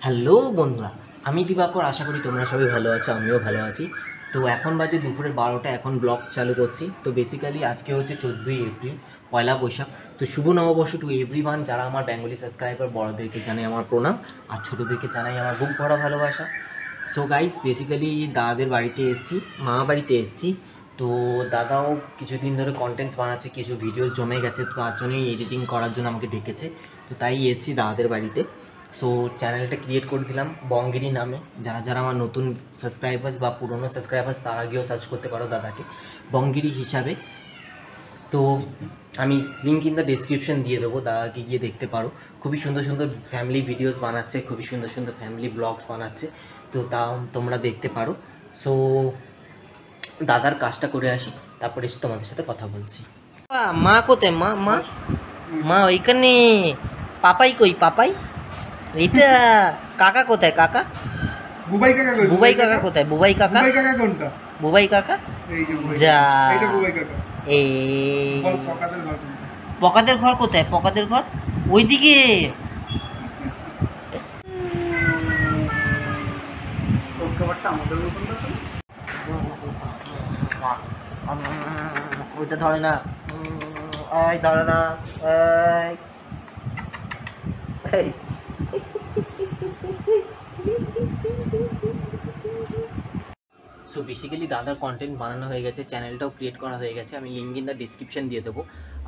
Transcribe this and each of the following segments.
Hello বন্ধুরা, আমি দিবাকর। আশা করি তোমরা সবাই ভালো আছো, আমিও ভালো আছি। তো এখন বাজে দুপুরের 12টা, এখন ব্লগ চালু করছি। তো বেসিক্যালি আজকে হচ্ছে 14ই এপ্রিল, পয়লা বৈশাখ। তো শুভ নববর্ষ টু এভরিওয়ান। যারা আমার বেঙ্গলি সাবস্ক্রাইবার, বড়োদেরকে জানাই আমার প্রণাম, আর ছোটোদেরকে জানাই আমার বুক ভরা ভালোবাসা। সো গাইস, বেসিক্যালি দাদাদের বাড়িতে এসেছি, মামা বাড়িতে এসেছি। তো দাদাও কিছুদিন ধরে কন্টেন্টস বানাচ্ছে, কিছু ভিডিওস জমে গেছে, তো তার জন্যই এডিটিং করার জন্য আমাকে ডেকেছে। তো তাই এসেছি দাদাদের বাড়িতে। সো চ্যানেলটা ক্রিয়েট করে দিলাম বঙ্গিরি নামে। যারা যারা আমার নতুন সাবস্ক্রাইবার্স বা পুরনো সাবস্ক্রাইবার্স, তারা গিয়েও সার্চ করতে পারো দাদাকে বঙ্গিরি হিসাবে। তো আমি লিঙ্ক ইন দ্য ডেসক্রিপশন দিয়ে দেবো, দাদাকে গিয়ে দেখতে পারো। খুবই সুন্দর সুন্দর ফ্যামিলি ভিডিওস বানাচ্ছে, খুবই সুন্দর সুন্দর ফ্যামিলি ব্লগস বানাচ্ছে। তো তা তোমরা দেখতে পারো। সো দাদার কাজটা করে আসি, তারপরে এসে তোমাদের সাথে কথা বলছি। মা কোথায়? মা মা মা ওইখানে। পাপাই কই? পাপাই এটা। কাকা কোথায়? কাকা বুবাই কাকা কই? বুবাই কাকা কোথায়? বুবাই কাকা? বুবাই কাকা কোনটা? বুবাই কাকা এই যে বুবাই যা। কাকা। এইটা বুবাই কাকা। এই বল পকাতের ঘর কোনটা? পকাদের ঘর কোথায়? পকাদের ঘর ওইদিকে। তোর খাবারটা আমাদের মতন না শোন। ওইটা ধরে না, এই ধরে না, এই সো বেসিক্যালি দাদার কন্টেন্ট বানানো হয়ে গেছে, চ্যানেলটাও ক্রিয়েট করা হয়ে গেছে। আমি লিঙ্ক ইন দ্য ডিসক্রিপশান দিয়ে দেবো।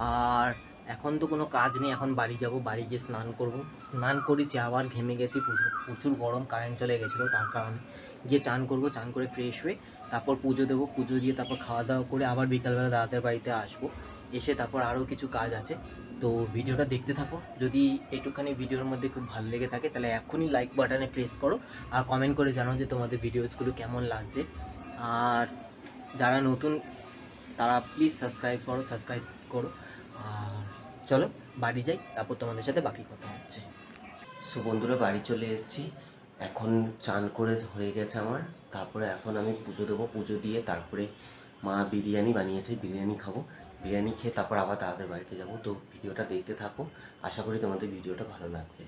আর এখন তো কোনো কাজ নেই, এখন বাড়ি যাব, বাড়ি গিয়ে স্নান করব। স্নান করেছি, আবার ঘেমে গেছি, প্রচুর গরম, কারেন্ট চলে গেছিলো, তার কারণে গিয়ে চান করব। চান করে ফ্রেশ হয়ে তারপর পুজো দেবো, পুজো দিয়ে তারপর খাওয়া দাওয়া করে আবার বিকালবেলা দাদাদের বাড়িতে আসবো। এসে তারপর আরও কিছু কাজ আছে। তো ভিডিওটা দেখতে থাকো। যদি একটুখানি ভিডিওর মধ্যে খুব ভালো লেগে থাকে তাহলে এখনই লাইক বাটনে প্রেস করো, আর কমেন্ট করে জানাও যে তোমাদের ভিডিওসগুলো কেমন লাগছে। আর যারা নতুন তারা প্লিজ সাবস্ক্রাইব করো। আর চলো বাড়ি যাই, তারপর তোমাদের সাথে বাকি কথা হচ্ছে। সো বন্ধুরা, বাড়ি চলে এসেছি। এখন চান করে হয়ে গেছে আমার। তারপরে এখন আমি পুজো দেবো, পুজো দিয়ে তারপরে মা বিরিয়ানি বানিয়েছে, বিরিয়ানি খাবো। বিরিয়ানি খেয়ে তারপর আবার তাদের বাড়িতে যাব। তো ভিডিওটা দেখতে থাকো, আশা করি তোমাদের ভিডিওটা ভালো লাগবে।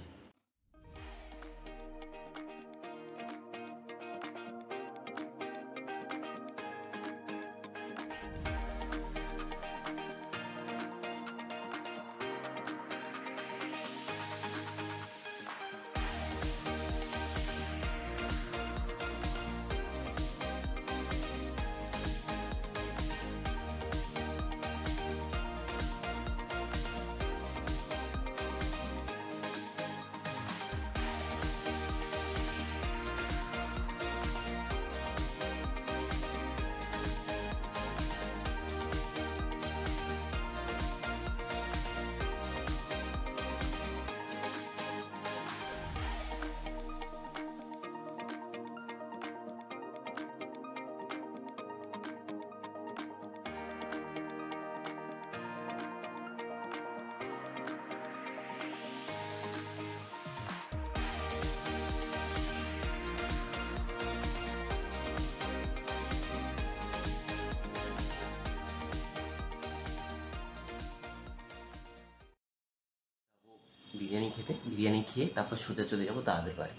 বিরিয়ানি খেয়ে তারপর সোজা চলে যাবো দাদাদের বাড়ি।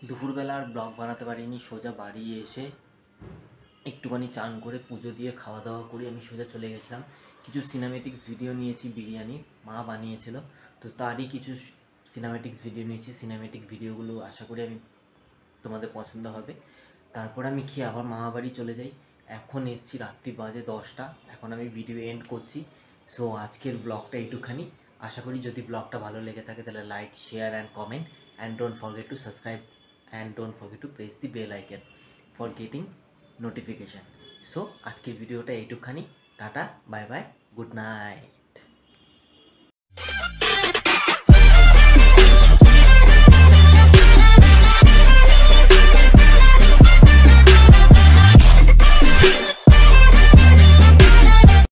দুপুরবেলা আর ব্লগ বানাতে পারিনি, সোজা বাড়ি এসে একটুখানি চান করে পুজো দিয়ে খাওয়া দাওয়া করে আমি সোজা চলে গেছিলাম। কিছু সিনেমেটিক্স ভিডিও নিয়েছি, বিরিয়ানি মা বানিয়েছিল, তো তারই কিছু সিনেমেটিক্স ভিডিও নিয়েছি। সিনেমেটিক ভিডিওগুলো আশা করি তোমাদের পছন্দ হবে। তারপর আমি খেয়ে আবার মামা বাড়ি চলে যাই। এখন এসছি, রাত্রি বাজে 10টা, এখন আমি ভিডিও এন্ড করছি। সো আজকের ব্লগটা একটুখানি। আশা করি যদি ব্লগটা ভালো লেগে থাকে তাহলে like, share and comment, and don't forget to subscribe, and don't forget to press the bell icon for getting notification. So আজকের ভিডিওটা এইটুখানি। Tata, bye bye, good night.